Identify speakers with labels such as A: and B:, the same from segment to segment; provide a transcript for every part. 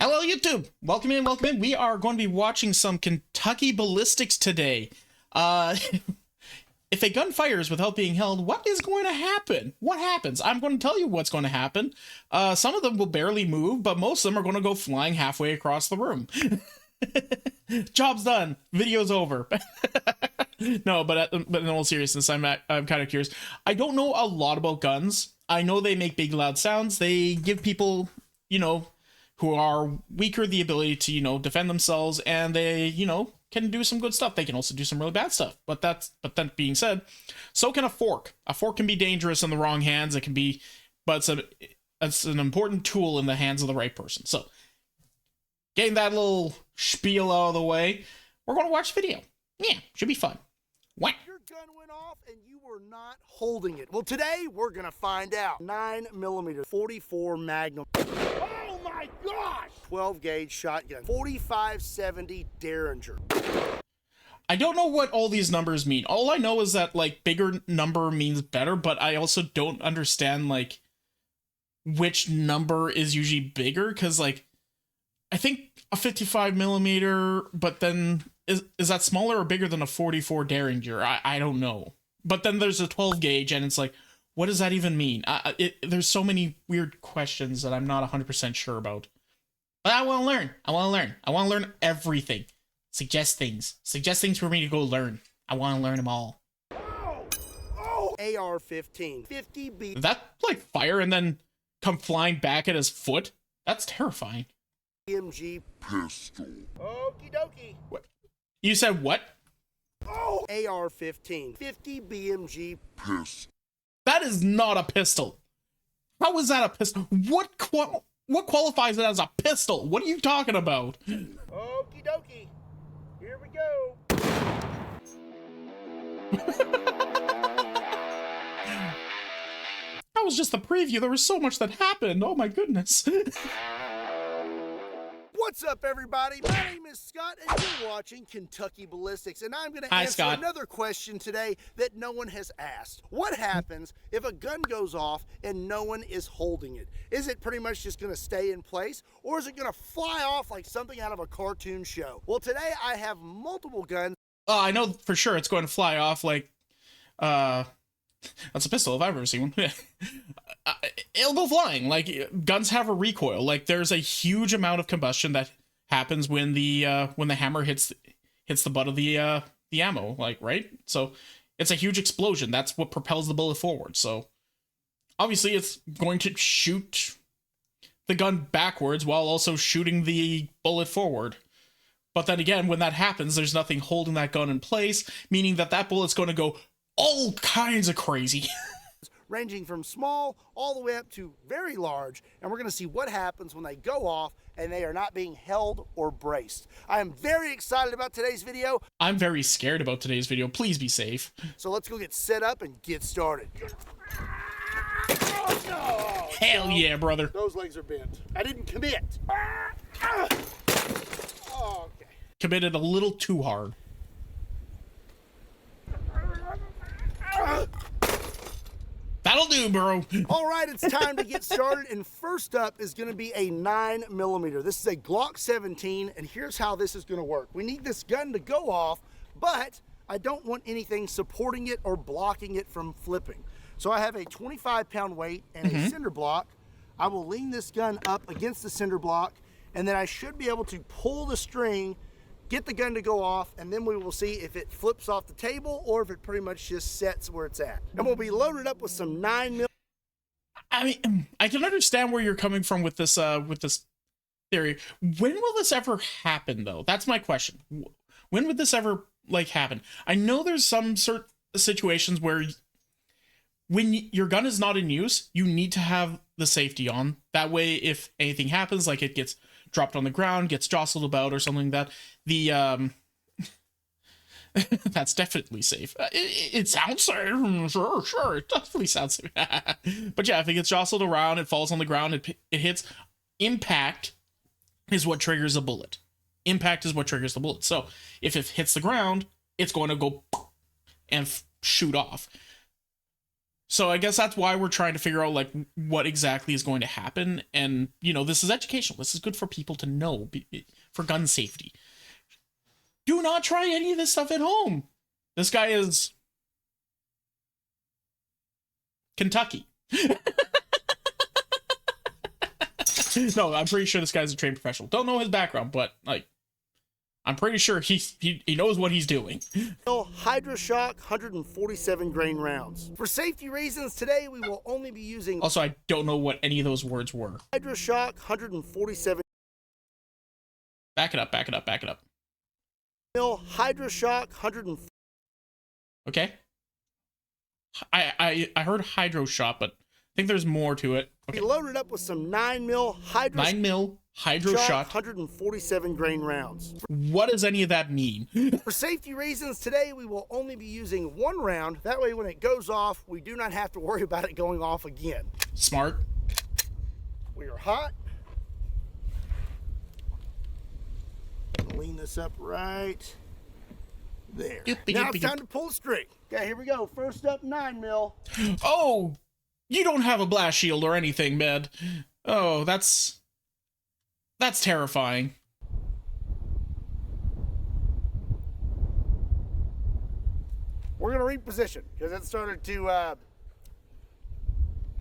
A: Hello, YouTube. Welcome in, welcome in. We are going to be watching some Kentucky ballistics today. If a gun fires without being held, what is going to happen? What happens? I'm going to tell you what's going to happen. Some of them will barely move, but most of them are going to go flying halfway across the room. Job's done. Video's over. No, but in all seriousness, I'm kind of curious. I don't know a lot about guns. I know they make big loud sounds. They give people, who are weaker the ability to, defend themselves, and they, can do some good stuff. They can also do some really bad stuff. But that being said, so can a fork. A fork can be dangerous in the wrong hands. It can be, but it's an important tool in the hands of the right person. So, getting that little spiel out of the way, we're going to watch the video. Yeah, should be fun. Wow.
B: Your gun went off and you were not holding it. Well, today we're going to find out. 9mm 44 Magnum. Oh my gosh! 12 gauge shotgun. 4570 Derringer.
A: I don't know what all these numbers mean. All I know is that, bigger number means better, but I also don't understand, which number is usually bigger, because, I think a 55mm, but then, is that smaller or bigger than a 44 Derringer? I don't know. But then there's a 12 gauge, and it's what does that even mean? There's so many weird questions that I'm not 100% sure about. But I want to learn. I want to learn everything. Suggest things for me to go learn. I want to learn them all.
B: Oh! AR-15. 50B.
A: Did that, fire and then come flying back at his foot? That's terrifying.
B: BMG pistol. Okie dokie.
A: What? You said what?
B: Oh! AR-15. 50 BMG pistol.
A: That is not a pistol. How is that a pistol? What qualifies it as a pistol? What are you talking about?
B: Okie dokie. Here we go.
A: That was just the preview. There was so much that happened. Oh my goodness.
B: What's up, everybody? My name is Scott, and you're watching Kentucky Ballistics, and I'm going to answer another question today that no one has asked. What happens if a gun goes off and no one is holding it? Is it pretty much just going to stay in place, or is it going to fly off like something out of a cartoon show? Well, today I have multiple guns.
A: Oh, I know for sure it's going to fly off that's a pistol if I've ever seen one. It'll go flying. Guns have a recoil. There's a huge amount of combustion that happens when the hammer hits the butt of the ammo, right? So it's a huge explosion. That's what propels the bullet forward. So obviously it's going to shoot the gun backwards while also shooting the bullet forward. But then again, when that happens, there's nothing holding that gun in place, meaning that bullet's going to go all kinds of crazy.
B: Ranging from small all the way up to very large, and we're going to see what happens when they go off and they are not being held or braced. I am very excited about today's video.
A: I'm very scared about today's video. Please be safe.
B: So let's go get set up and get started. Oh, no.
A: Hell yeah, brother.
B: Those legs are bent. I didn't commit. Oh, okay.
A: Committed a little too hard. That'll do, bro.
B: All right, it's time to get started. And first up is going to be a 9mm. This is a Glock 17, and here's how this is going to work. We need this gun to go off, but I don't want anything supporting it or blocking it from flipping. So I have a 25-pound weight and a cinder block. I will lean this gun up against the cinder block, and then I should be able to pull the string, get the gun to go off, and then we will see if it flips off the table or if it pretty much just sets where it's at. And we'll be loaded up with some 9mm.
A: I mean, I can understand where you're coming from with this theory. When will this ever happen, though? That's my question. When would this ever happen? I know there's some sort of situations where when your gun is not in use, you need to have the safety on. That way, if anything happens, it gets dropped on the ground, gets jostled about or something like that, that's definitely safe. It sounds safe. Sure, it definitely sounds safe. But yeah, if it gets jostled around, it falls on the ground, it hits. Impact is what triggers a bullet. Impact is what triggers the bullet. So if it hits the ground, it's going to go and shoot off. So I guess that's why we're trying to figure out like what exactly is going to happen. And, you know, this is educational. This is good for people to know for gun safety. Do not try any of this stuff at home. This guy is Kentucky. No, I'm pretty sure this guy's a trained professional. Don't know his background, but like, I'm pretty sure he knows what he's doing.
B: Hydroshock 147 grain rounds. For safety reasons, today we will only be using.
A: Also, I don't know what any of those words were.
B: Hydroshock 147.
A: Back it up, back it up, back it up.
B: Hydroshock 100.
A: Okay. I heard hydro shot, but I think there's more to it. Okay.
B: We loaded up with some 9mm
A: hydro shot
B: 147 grain rounds.
A: What does any of that mean?
B: For safety reasons, today we will only be using one round. That way when it goes off, we do not have to worry about it going off again.
A: Smart.
B: We are hot. Lean this up right there. Now it's time to pull the string. Okay, here we go. First up, 9mm.
A: Oh, you don't have a blast shield or anything, man. Oh, that's terrifying.
B: We're gonna reposition because it started to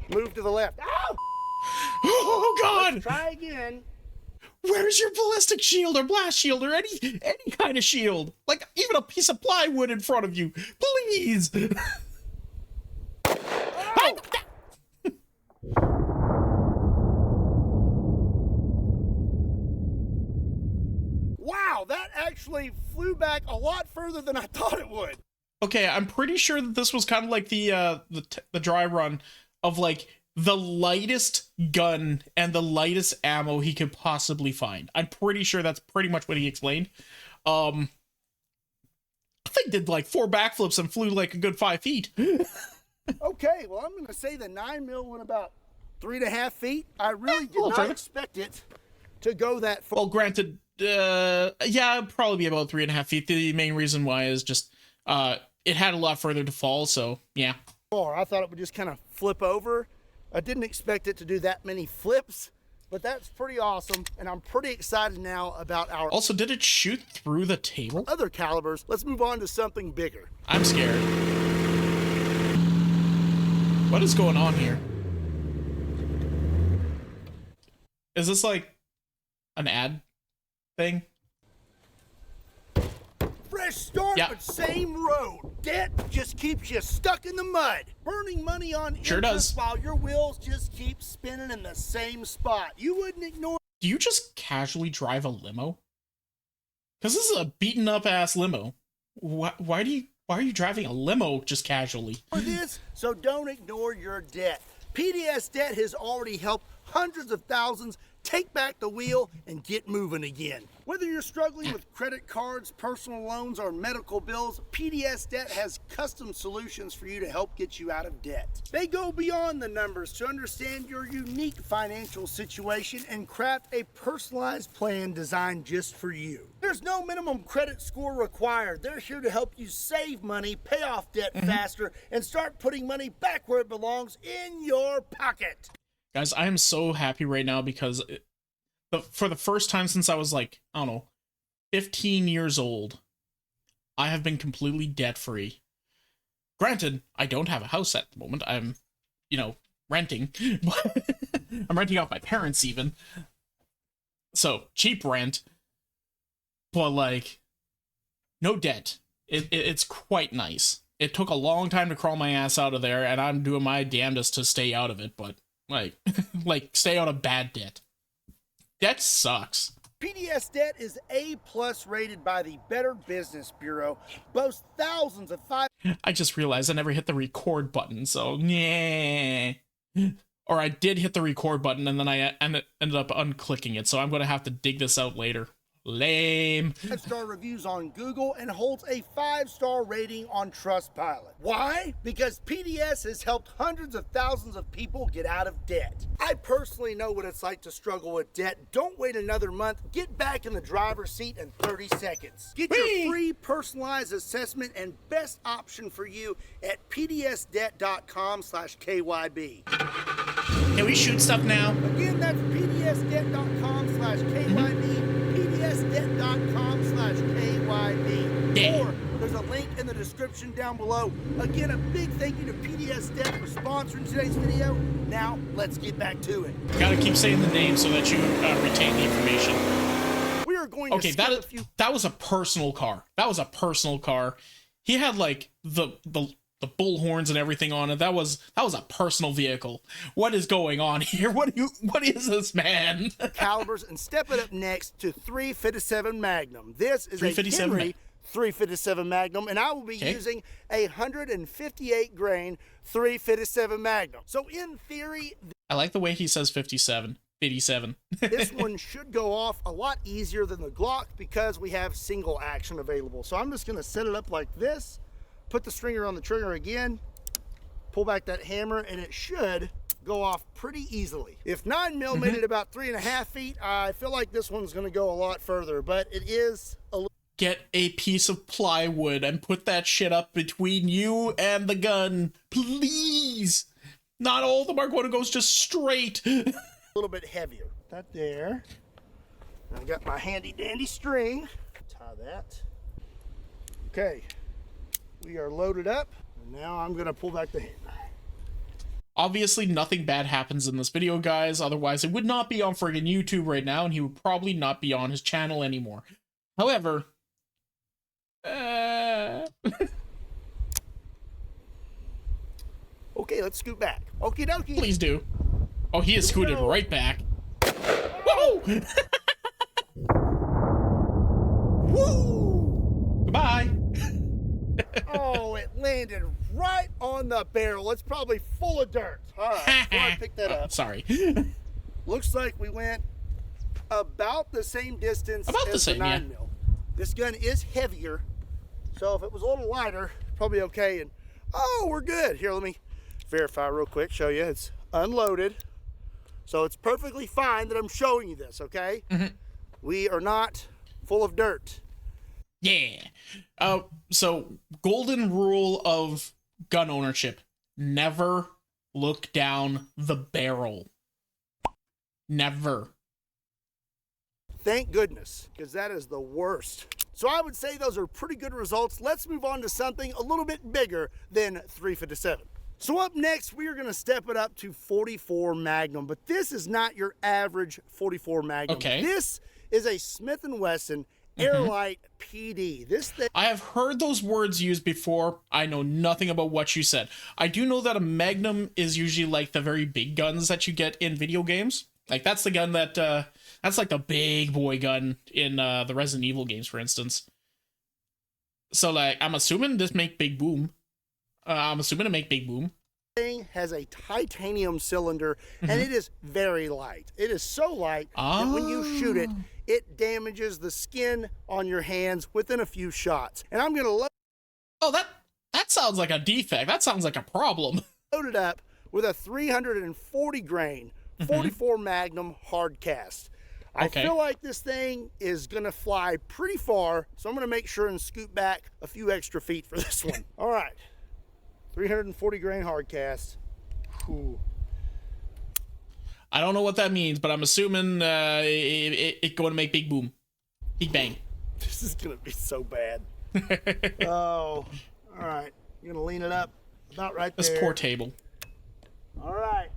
B: move to the left. Ow!
A: Oh God!
B: Let's try again.
A: Where's your ballistic shield or blast shield or any kind of shield? Like even a piece of plywood in front of you, please.
B: Oh! Wow, that actually flew back a lot further than I thought it would.
A: Okay, I'm pretty sure that this was kind of like the dry run of like the lightest gun and the lightest ammo he could possibly find. I'm pretty sure that's pretty much what he explained. I think did like 4 backflips and flew like a good 5 feet.
B: Okay, well, I'm gonna say the 9mm went about 3.5 feet. I really did not expect it to go that far.
A: Well, granted, yeah, it'd probably be about 3.5 feet. The main reason why is just it had a lot further to fall, so yeah.
B: I thought it would just kind of flip over. I didn't expect it to do that many flips, but that's pretty awesome, and I'm pretty excited now about our
A: Also, did it shoot through the table?
B: Other calibers. Let's move on to something bigger.
A: I'm scared. What is going on here? Is this like an ad thing?
B: Fresh start,
A: Yep.
B: but same road. Debt just keeps you stuck in the mud. Burning money on
A: Sure
B: interest
A: does.
B: while your wheels just keep spinning in the same spot. You wouldn't ignore
A: Do you just casually drive a limo? Because this is a beaten up ass limo. Why are you driving a limo just casually?
B: this, so don't ignore your debt. PDS Debt has already helped hundreds of thousands take back the wheel and get moving again. Whether you're struggling with credit cards, personal loans, or medical bills, PDS Debt has custom solutions for you to help get you out of debt. They go beyond the numbers to understand your unique financial situation and craft a personalized plan designed just for you. There's no minimum credit score required. They're here to help you save money, pay off debt faster, and start putting money back where it belongs, in your pocket.
A: Guys, I am so happy right now because for the first time since I was like, I don't know, 15 years old, I have been completely debt free. Granted, I don't have a house at the moment. I'm, renting. I'm renting off my parents even. So, cheap rent. But like, no debt. It's quite nice. It took a long time to crawl my ass out of there, and I'm doing my damnedest to stay out of it, but like stay out of bad debt. Debt sucks.
B: PDS Debt is A+ rated by the Better Business Bureau, boasts thousands of
A: I just realized I never hit the record button, so yeah. Or I did hit the record button and then I ended up unclicking it, so I'm gonna have to dig this out later. Lame.
B: 5-star reviews on Google and holds a 5-star rating on Trustpilot. Why? Because PDS has helped hundreds of thousands of people get out of debt. I personally know what it's like to struggle with debt. Don't wait another month. Get back in the driver's seat in 30 seconds. Get your free personalized assessment and best option for you at pdsdebt.com/KYB.
A: Can we shoot stuff now?
B: Again, that's pdsdebt.com/KYB. pdsdebt.com/KYB.
A: Yeah.
B: Or there's a link in the description down below. Again, a big thank you to PDS Debt for sponsoring today's video. Now, let's get back to it.
A: Gotta keep saying the name so that you retain the information.
B: We are going to skip a few...
A: that was a personal car. That was a personal car. He had like the bull horns and everything on it. That was a personal vehicle. What is going on here? What is this, man?
B: calibers and step it up next to 357 Magnum. This is a Henry 357 Magnum, and I will be using a 158 grain 357 Magnum. So in theory,
A: I like the way he says 57. 87.
B: This one should go off a lot easier than the Glock because we have single action available. So I'm just going to set it up like this, put the stringer on the trigger again, pull back that hammer, and it should go off pretty easily. If 9mm made it about 3.5 feet, I feel like this one's going to go a lot further, but it is a little...
A: Get a piece of plywood and put that shit up between you and the gun, please. Not all of them are going to go just straight.
B: Little bit heavier. That there. I got my handy dandy string. Tie that. Okay. We are loaded up. And now I'm going to pull back the hammer.
A: Obviously, nothing bad happens in this video, guys. Otherwise, it would not be on friggin' YouTube right now, and he would probably not be on his channel anymore. However...
B: Okay, let's scoot back. Okie dokie.
A: Please do. Oh, he is scooted right back. Whoa! Woo! Goodbye.
B: Oh, it landed right on the barrel. It's probably full of dirt. All right, before I pick that up.
A: Sorry.
B: Looks like we went about the same distance as the 9mm. Yeah. This gun is heavier, so if it was a little lighter, probably okay. And oh, we're good. Here, let me verify real quick, show you. It's unloaded. So it's perfectly fine that I'm showing you this, okay? We are not full of dirt.
A: Yeah. So golden rule of gun ownership: never look down the barrel. Never.
B: Thank goodness, because that is the worst. So I would say those are pretty good results. Let's move on to something a little bit bigger than 357. So up next, we are going to step it up to 44 Magnum, but this is not your average 44 Magnum.
A: Okay.
B: This is a Smith & Wesson Airlight PD. This thing...
A: I have heard those words used before. I know nothing about what you said. I do know that a Magnum is usually like the very big guns that you get in video games. Like that's the gun that, that's like the big boy gun in the Resident Evil games, for instance. So like, I'm assuming this make big boom. I'm assuming to make big boom.
B: Thing has a titanium cylinder and it is very light. It is so light that when you shoot it, it damages the skin on your hands within a few shots. And I'm gonna load...
A: Oh, that sounds like a defect. That sounds like a problem.
B: Load it up with a 340 grain 44 Magnum hard cast. I feel like this thing is gonna fly pretty far, so I'm gonna make sure and scoot back a few extra feet for this one. All right. 340 grain hard cast. Whew.
A: I don't know what that means, but I'm assuming it's going to make big boom. Big bang.
B: This is going to be so bad. Oh, all right. You're going to lean it up about right there.
A: This poor table.
B: All right.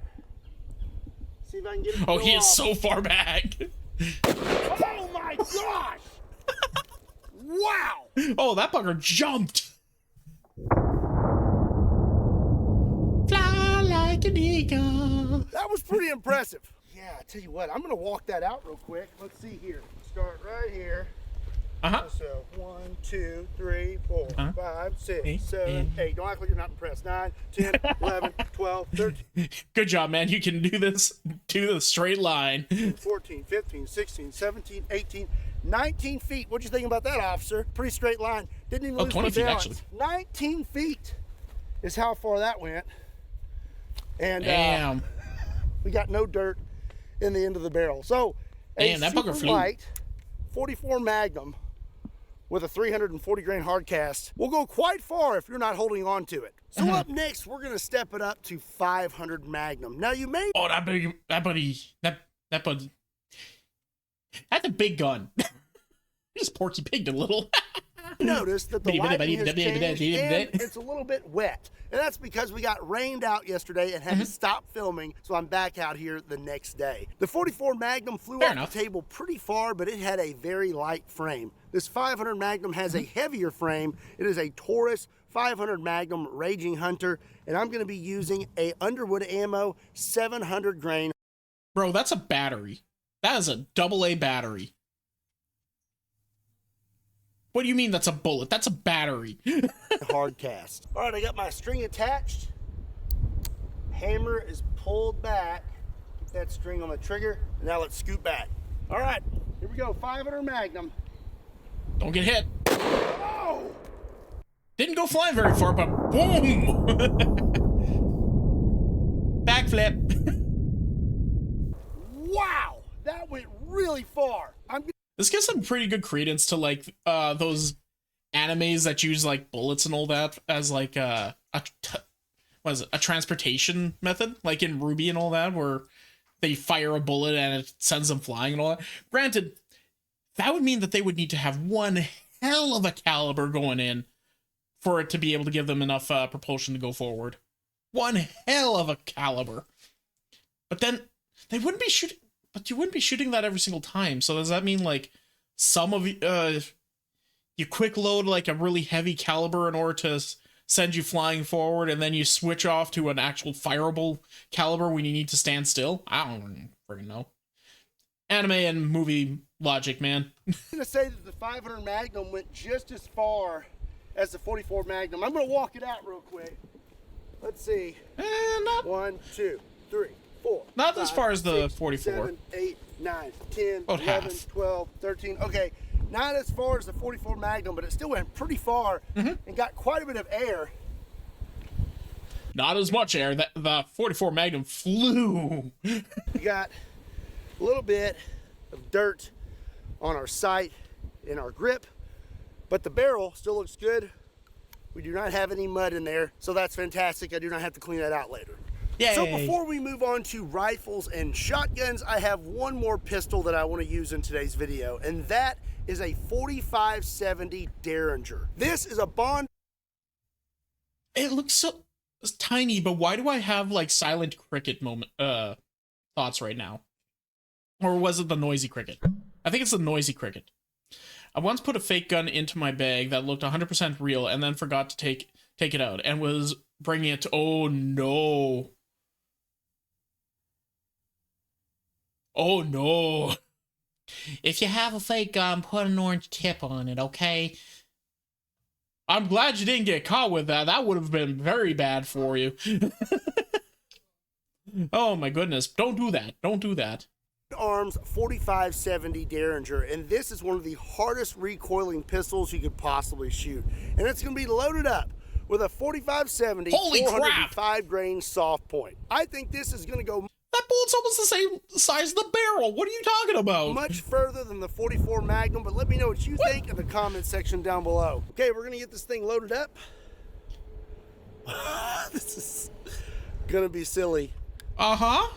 B: See if I can get it.
A: Oh, he is so far back.
B: Oh, my gosh. Wow.
A: Oh, that bugger jumped. Fly like an eagle.
B: That was pretty impressive. Yeah, I tell you what, I'm gonna walk that out real quick. Let's see here. Start right here. So 1, 2, 3, 4, 5, 6, 7, 8. Don't act like you're not impressed. 9, 10, 11, 12, 13.
A: Good job, man. You can do this to the straight line.
B: 14, 15, 16, 17, 18, 19 feet. What'd you think about that, officer? Pretty straight line. Didn't even lose
A: 20
B: my
A: feet,
B: balance.
A: actually.
B: 19 feet is how far that went. And
A: Damn.
B: we got no dirt in the end of the barrel. So a
A: Man, that bugger
B: super
A: flew.
B: light 44 Magnum with a 340 grain hard cast will go quite far if you're not holding on to it. So up next, we're gonna step it up to 500 Magnum. Now you may—
A: Oh, that buddy, that's a big gun. Just Porky Pigged a little.
B: notice that the lighting has changed and it's a little bit wet. And that's because we got rained out yesterday and had to stop filming, so I'm back out here the next day. The 44 Magnum flew off the table pretty far, but it had a very light frame. This 500 Magnum has a heavier frame. It is a Taurus 500 Magnum Raging Hunter, and I'm gonna be using a Underwood Ammo 700 grain.
A: Bro, that's a battery. That is a AA battery. What do you mean that's a bullet? That's a battery.
B: Hard cast. All right, I got my string attached. Hammer is pulled back. Get that string on the trigger. Now let's scoot back. All right, here we go. 500 Magnum.
A: Don't get hit.
B: Oh!
A: Didn't go flying very far, but boom! Backflip.
B: Wow, that went really far.
A: This gives some pretty good credence to like those animes that use like bullets and all that as like what is it, a transportation method, like in Ruby and all that, where they fire a bullet and it sends them flying and all that. Granted, that would mean that they would need to have one hell of a caliber going in for it to be able to give them enough propulsion to go forward. One hell of a caliber. But then they wouldn't be shooting. But you wouldn't be shooting that every single time. So does that mean like some of you quick load like a really heavy caliber in order to send you flying forward, and then you switch off to an actual fireable caliber when you need to stand still? I don't freaking know. Anime and movie logic, man.
B: I'm gonna say that the 500 Magnum went just as far as the 44 Magnum. I'm gonna walk it out real quick. Let's see.
A: Not
B: 1, 2, 3, 4.
A: Not
B: 5,
A: as far as the
B: 6,
A: 44.
B: 7, 8, 9, 10,
A: About
B: 11,
A: half.
B: 12, 13. Okay, not as far as the 44 Magnum, but it still went pretty far and got quite a bit of air.
A: Not as much air. That the 44 Magnum flew.
B: We got a little bit of dirt on our sight and our grip, but the barrel still looks good. We do not have any mud in there, so that's fantastic. I do not have to clean that out later.
A: Yay.
B: So before we move on to rifles and shotguns, I have one more pistol that I want to use in today's video, and that is a 4570 Derringer. This is a Bond.
A: It looks so tiny, but why do I have like silent cricket moment thoughts right now? Or was it the noisy cricket? I think it's the noisy cricket. I once put a fake gun into my bag that looked 100% real and then forgot to take it out and was bringing it to— oh no. Oh no. If you have a fake gun, put an orange tip on it, okay? I'm glad you didn't get caught with that. That would have been very bad for you. Oh my goodness. Don't do that. Don't do that.
B: Arms 4570 Derringer, and this is one of the hardest recoiling pistols you could possibly shoot. And it's going to be loaded up with a 4570
A: Holy crap!
B: 405 grain soft point. I think this is going to go
A: That bullet's almost the same size as the barrel. What are you talking about?
B: much further than the 44 Magnum, but let me know what you think in the comments section down below. Okay, we're gonna get this thing loaded up. This is gonna be silly.
A: Uh-huh.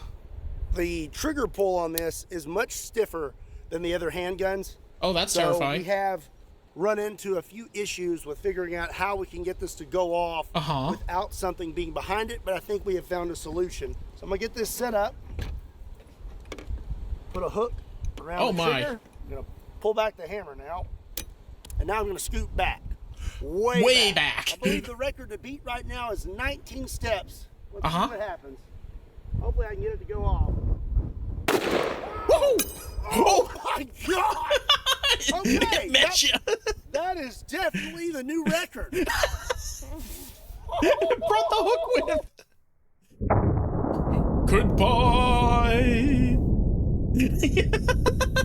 B: The trigger pull on this is much stiffer than the other handguns.
A: Oh, that's
B: So
A: terrifying.
B: we have run into a few issues with figuring out how we can get this to go off without something being behind it, but I think we have found a solution. So I'm gonna get this set up, put a hook around the trigger. I'm gonna pull back the hammer now, and now I'm gonna scoot back. Way
A: back.
B: I believe the record to beat right now is 19 steps. Let's see what happens. Hopefully I can get it to go off.
A: Whoa!
B: Oh my God! Okay,
A: It met you.
B: that is definitely the new record.
A: It brought the hook with it. Goodbye.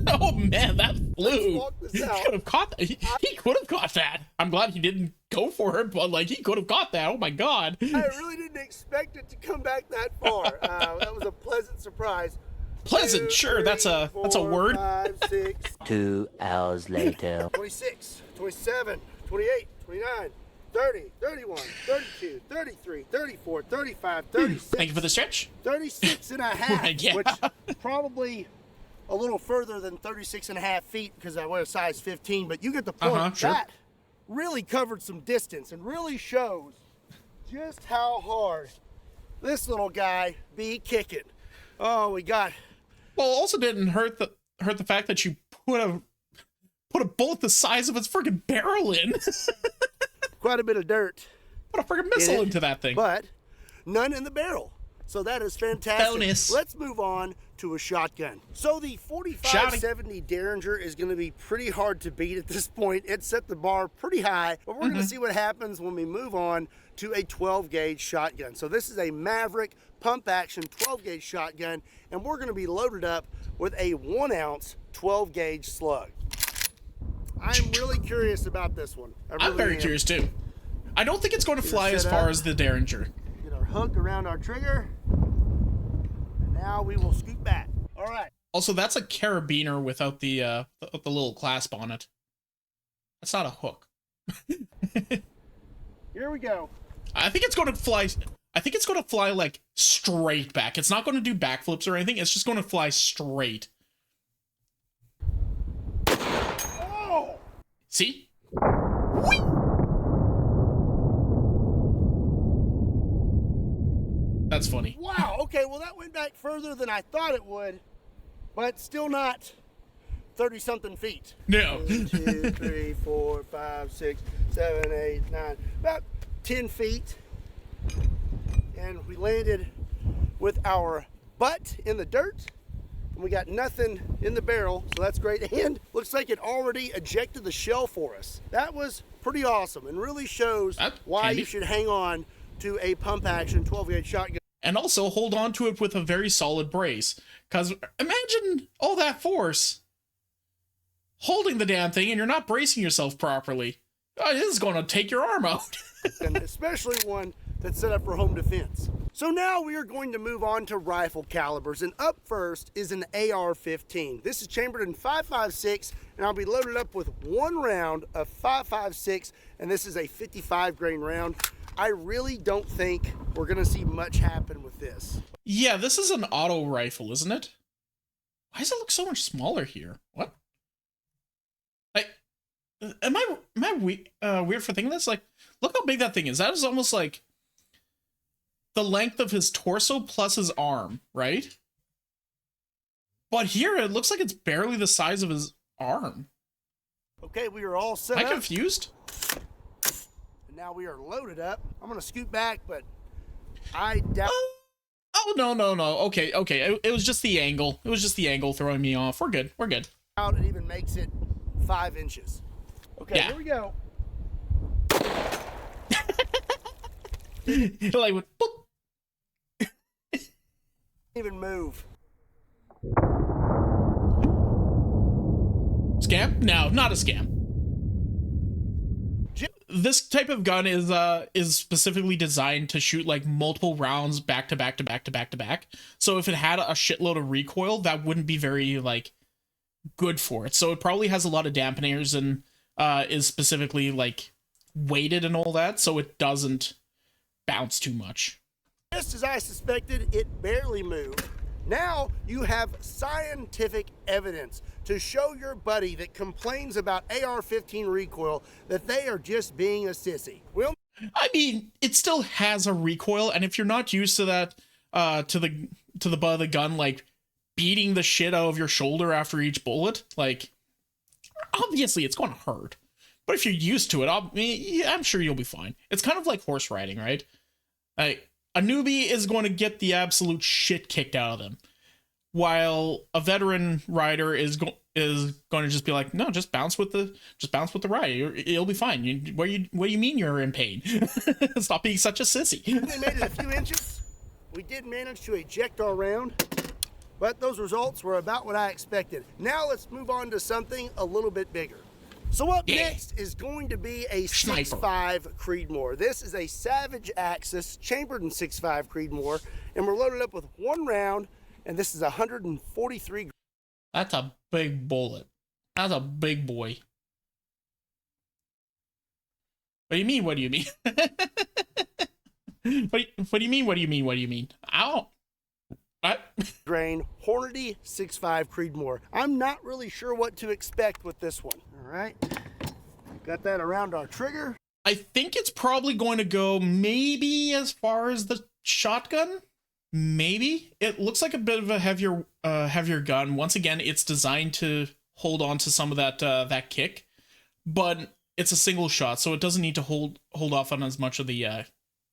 A: Oh man, that flew. Lou.
B: walk this
A: He
B: out.
A: could have caught that. He could have caught that. I'm glad he didn't go for it, but like he could have caught that. Oh my god.
B: I really didn't expect it to come back that far. That was a pleasant surprise.
A: Pleasant,
B: 2,
A: sure.
B: 3,
A: that's a
B: 4,
A: word.
B: 5, 6,
C: 2 hours later.
B: 26, 27, 28, 29, 30, 31, 32, 33, 34, 35, 36.
A: Thank you for the stretch.
B: 36 and a half,
A: Yeah.
B: which probably a little further than 36 and a half feet because I wear a size 15, but you get the point.
A: Sure.
B: That really covered some distance and really shows just how hard this little guy be kicking. Oh, we got...
A: Well, also didn't hurt the fact that you put a bullet the size of its freaking barrel in.
B: quite a bit of dirt.
A: Put a freaking missile into that thing.
B: But none in the barrel. So that is fantastic.
A: Bonus.
B: Let's move on to a shotgun. So the 4570 Derringer is going to be pretty hard to beat at this point. It set the bar pretty high, but we're going to see what happens when we move on to a 12 gauge shotgun. So this is a Maverick pump action 12 gauge shotgun, and we're going to be loaded up with a 1 ounce 12 gauge slug. I'm really curious about this one.
A: I'm very curious too. I don't think it's going to fly as far as the Derringer.
B: Get our hook around our trigger. And now we will scoot back. All right.
A: Also, that's a carabiner without the little clasp on it. That's not a hook.
B: Here we go.
A: I think it's going to fly. I think it's going to fly like straight back. It's not going to do backflips or anything. It's just going to fly straight.
B: Oh!
A: See? That's funny.
B: Wow. Okay, well, that went back further than I thought it would, but still not 30-something feet.
A: No.
B: 1, 2, 3, 4, 5, 6, 7, 8, 9, about 10 feet. And we landed with our butt in the dirt, and we got nothing in the barrel, so that's great. And looks like it already ejected the shell for us. That was pretty awesome and really shows why you should hang on to a pump action 12 gauge shotgun.
A: And also hold on to it with a very solid brace. Because imagine all that force holding the damn thing and you're not bracing yourself properly. This is going to take your arm out.
B: And especially one that's set up for home defense. So now we are going to move on to rifle calibers, and up first is an AR-15. This is chambered in 5.56, and I'll be loaded up with 1 round of 5.56, and this is a 55 grain round. I really don't think we're gonna see much happen with this.
A: Yeah, this is an auto rifle, isn't it? Why does it look so much smaller here? What? Like, am I weird for thinking this? Like, look how big that thing is. That is almost like the length of his torso plus his arm, right? But here it looks like it's barely the size of his arm.
B: Okay, we are all set
A: Am I
B: up.
A: confused?
B: And now we are loaded up. I'm gonna scoot back, but I doubt.
A: Oh, no. Okay. It was just the angle. It was just the angle throwing me off. We're good.
B: It even makes it 5 inches. Okay,
A: Yeah.
B: here we go.
A: Like, boop.
B: Even move.
A: Scam? No, not a scam. This type of gun is specifically designed to shoot like multiple rounds back to back to back to back to back. So if it had a shitload of recoil, that wouldn't be very like good for it. So it probably has a lot of dampeners and is specifically like weighted and all that, so it doesn't bounce too much.
B: Just as I suspected, it barely moved. Now you have scientific evidence to show your buddy that complains about AR-15 recoil that they are just being a sissy.
A: I mean, it still has a recoil, and if you're not used to that, to the butt of the gun, like beating the shit out of your shoulder after each bullet, like obviously it's going to hurt. But if you're used to it, I'm sure you'll be fine. It's kind of like horse riding, right? Like a newbie is going to get the absolute shit kicked out of them, while a veteran rider is going to just be like, no, just bounce with the ride. It'll be fine. What do you mean you're in pain? Stop being such a sissy.
B: We made it a few inches. We did manage to eject our round. but those results were about what I expected. Now let's move on to something a little bit bigger. So up next is going to be a 6.5 Creedmoor. This is a Savage Axis chambered in 6.5 Creedmoor, and we're loaded up with 1 round, and this is 143.
A: That's a big bullet. That's a big boy. What do you mean? What do you mean? What do you mean? What do you mean? What do you mean? Ow. What?
B: Grain Hornady 6.5 Creedmoor. I'm not really sure what to expect with this one. All right. Got that around our trigger.
A: I think it's probably going to go maybe as far as the shotgun. Maybe. It looks like a bit of a heavier gun. Once again, it's designed to hold on to some of that kick, but it's a single shot, so it doesn't need to hold off on as much of the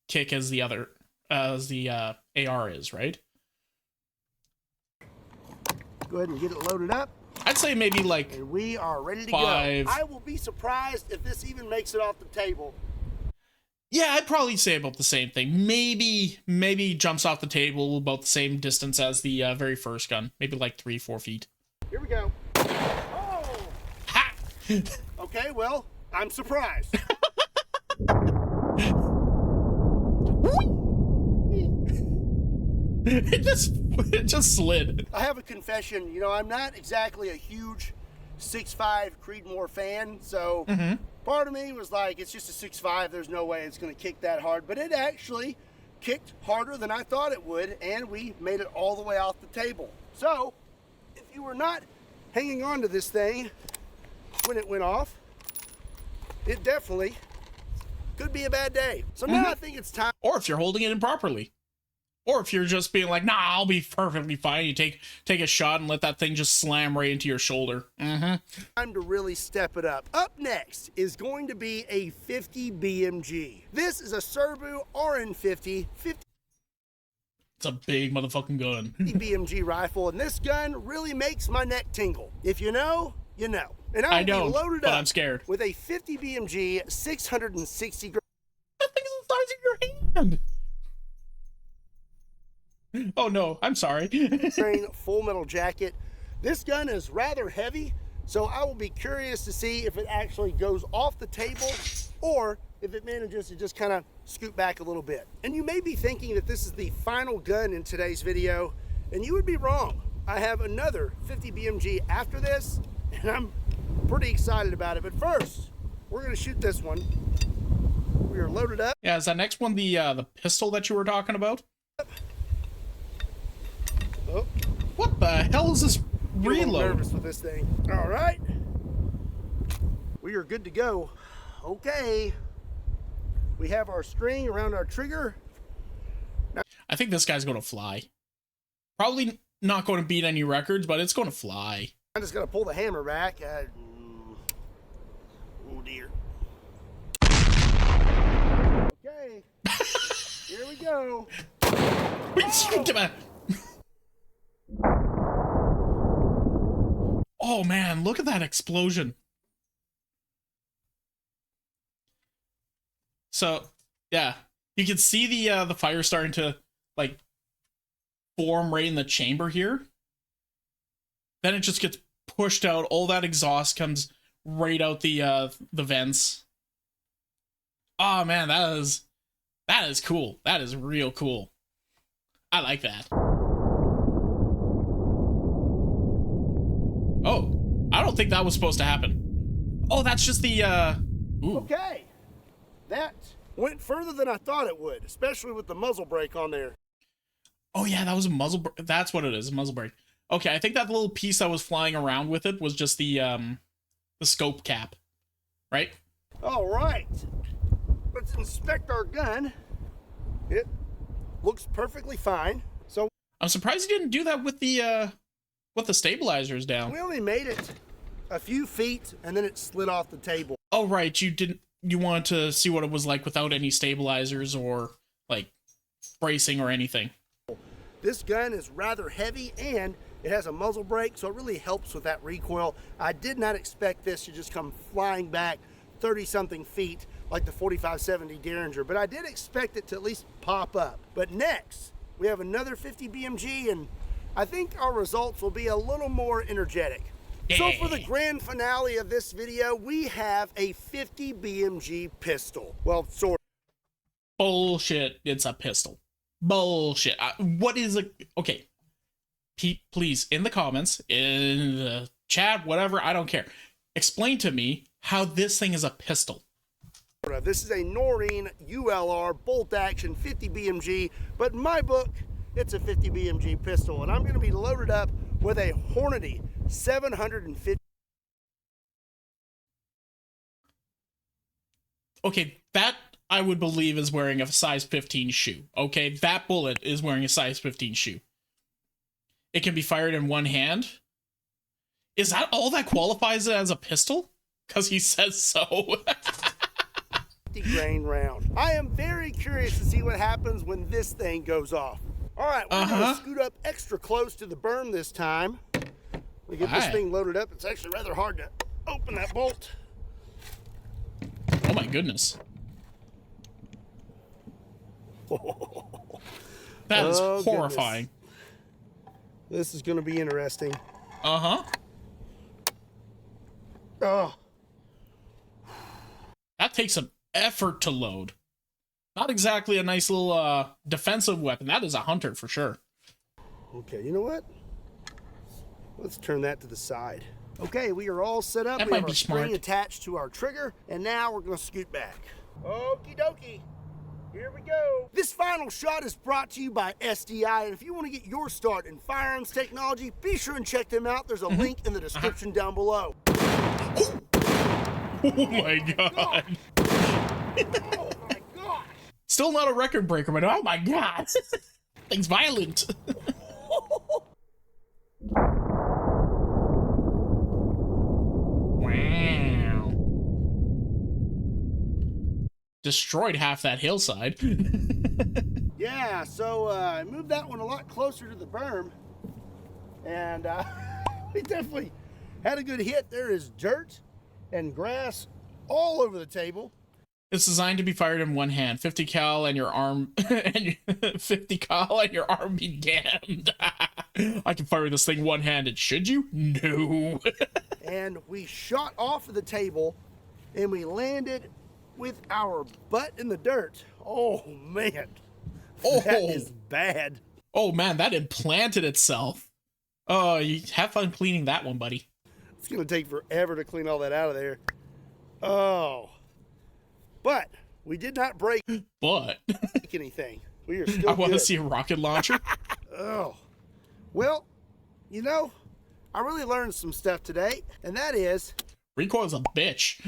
A: kick as the AR is, right?
B: Go ahead and get it loaded up.
A: I'd say maybe like,
B: and we are ready to
A: 5.
B: go. I will be surprised if this even makes it off the table.
A: Yeah, I'd probably say about the same thing. Maybe jumps off the table about the same distance as the very first gun. Maybe like 3-4 feet.
B: Here we go. Oh!
A: Ha!
B: Okay, well, I'm surprised.
A: It just slid.
B: I have a confession. You know, I'm not exactly a huge 6.5 Creedmoor fan, so part of me was like, it's just a 6.5. There's no way it's going to kick that hard. But it actually kicked harder than I thought it would, and we made it all the way off the table. So, if you were not hanging on to this thing when it went off, it definitely could be a bad day. So now I think it's time.
A: Or if you're holding it improperly. Or if you're just being like, nah, I'll be perfectly fine. You take a shot and let that thing just slam right into your shoulder.
B: Time to really step it up. Up next is going to be a 50 BMG. This is a Serbu RN50.
A: It's a big motherfucking gun.
B: BMG rifle, and this gun really makes my neck tingle. If you know, you know. And
A: I know,
B: loaded
A: but
B: up
A: I'm scared.
B: with a 50 BMG 660 grain.
A: That thing's the size of your hand. Oh no, I'm sorry.
B: Full metal jacket. This gun is rather heavy, so I will be curious to see if it actually goes off the table or if it manages to just kind of scoot back a little bit. And you may be thinking that this is the final gun in today's video, and you would be wrong. I have another 50 BMG after this, and I'm pretty excited about it. But first, we're gonna shoot this one. We are loaded up.
A: Yeah, is that next one the pistol that you were talking about?
B: Oh.
A: What the hell is this reload?
B: I'm nervous with this thing. All right. We are good to go. Okay. We have our string around our trigger.
A: I think this guy's going to fly. Probably not going to beat any records, but it's going to fly.
B: I'm just going to pull the hammer back. Oh, dear. Okay. Here we go.
A: Oh man, look at that explosion. So, yeah, you can see the fire starting to like form right in the chamber here. Then it just gets pushed out. All that exhaust comes right out the vents. Oh man, that is cool. That is real cool. I like that. Oh, I don't think that was supposed to happen. Oh, that's just the ooh.
B: Okay. That went further than I thought it would, especially with the muzzle brake on there.
A: Oh yeah, that was a muzzle brake. That's what it is, a muzzle brake. Okay, I think that little piece that was flying around with it was just the scope cap, right?
B: All right. Let's inspect our gun. It looks perfectly fine. So
A: I'm surprised you didn't do that with the stabilizers down.
B: we only made it a few feet and then it slid off the table.
A: Oh right, you wanted to see what it was like without any stabilizers or like bracing or anything.
B: This gun is rather heavy and it has a muzzle brake, so it really helps with that recoil. I did not expect this to just come flying back 30-something feet like the 4570 Derringer, but I did expect it to at least pop up. But next, we have another 50 BMG, and I think our results will be a little more energetic. So for the grand finale of this video, we have a 50 BMG pistol. Well, sort of.
A: Bullshit. It's a pistol. Bullshit. What is a... Okay. Please, in the comments, in the chat, whatever, I don't care. Explain to me how this thing is a pistol.
B: This is a Noreen ULR bolt action 50 BMG, but in my book, it's a 50 BMG pistol, and I'm going to be loaded up with a Hornady 750.
A: Okay, that I would believe is wearing a size 15 shoe. Okay, that bullet is wearing a size 15 shoe. It can be fired in one hand. Is that all that qualifies it as a pistol? Because he says so.
B: 50 grain round. I am very curious to see what happens when this thing goes off. All right, we're going to scoot up extra close to the berm this time. We get this thing loaded up. It's actually rather hard to open that bolt.
A: Oh my goodness. That is horrifying.
B: Goodness. This is going to be interesting.
A: Uh-huh.
B: Oh.
A: That takes some effort to load. Not exactly a nice little defensive weapon. That is a hunter for sure.
B: Okay, you know what? Let's turn that to the side. Okay, we are all set up.
A: That
B: we
A: might
B: have
A: be
B: our
A: smart.
B: spring attached to our trigger, and now we're going to scoot back. Okie dokie. Here we go. This final shot is brought to you by SDI, and if you want to get your start in firearms technology, be sure and check them out. There's a link in the description down below.
A: Oh my god.
B: Oh my gosh.
A: Still not a record breaker, but oh my god. Thing's violent. Wow. Destroyed half that hillside.
B: Yeah, so I moved that one a lot closer to the berm, and we definitely had a good hit. There is dirt and grass all over the table.
A: It's designed to be fired in one hand. 50 cal and your arm, and 50 cal and your arm be damned. I can fire this thing one-handed. Should you? No.
B: And we shot off of the table, and we landed with our butt in the dirt. Oh man, that is bad.
A: Oh man, that implanted itself. Oh, you have fun cleaning that one, buddy.
B: It's gonna take forever to clean all that out of there. Oh, but we did not break anything. We are still
A: I want to
B: good.
A: see a rocket launcher.
B: Oh, well, you know, I really learned some stuff today, and that is
A: Recoil's a bitch.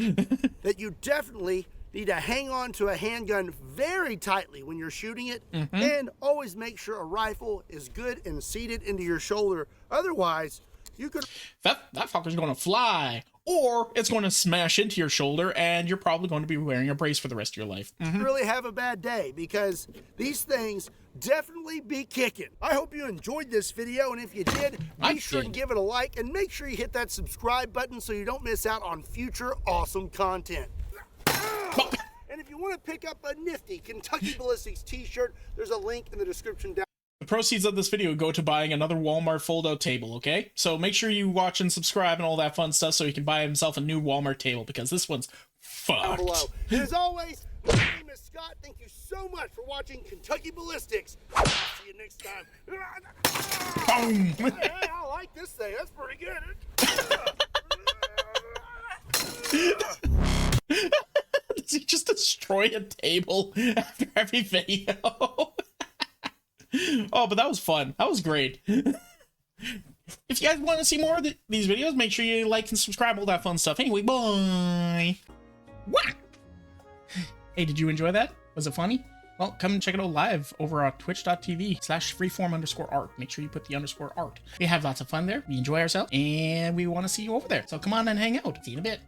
B: that you definitely need to hang on to a handgun very tightly when you're shooting it, and always make sure a rifle is good and seated into your shoulder. Otherwise, you could...
A: That fucker's going to fly, or it's going to smash into your shoulder, and you're probably going to be wearing a brace for the rest of your life.
B: really have a bad day, because these things definitely be kicking. I hope you enjoyed this video, and if you did, be sure to give it a like, and make sure you hit that subscribe button so you don't miss out on future awesome content. And if you want to pick up a nifty Kentucky Ballistics t-shirt, there's a link in the description down.
A: The proceeds of this video go to buying another Walmart fold-out table, okay? So make sure you watch and subscribe and all that fun stuff so he can buy himself a new Walmart table, because this one's fucked.
B: Below. And as always, my name is Scott. Thank you so much for watching Kentucky Ballistics. I'll see you next time.
A: Boom!
B: Hey, I like this thing. That's pretty good.
A: Does he just destroy a table after every video? Oh, but that was fun. That was great. If you guys want to see more of these videos, make sure you like and subscribe, all that fun stuff. Anyway, bye. Wah! Hey, did you enjoy that? Was it funny? Well, come and check it out live over on twitch.tv/freeform_art. Make sure you put the _art. We have lots of fun there. We enjoy ourselves, and we want to see you over there. So come on and hang out. See you in a bit.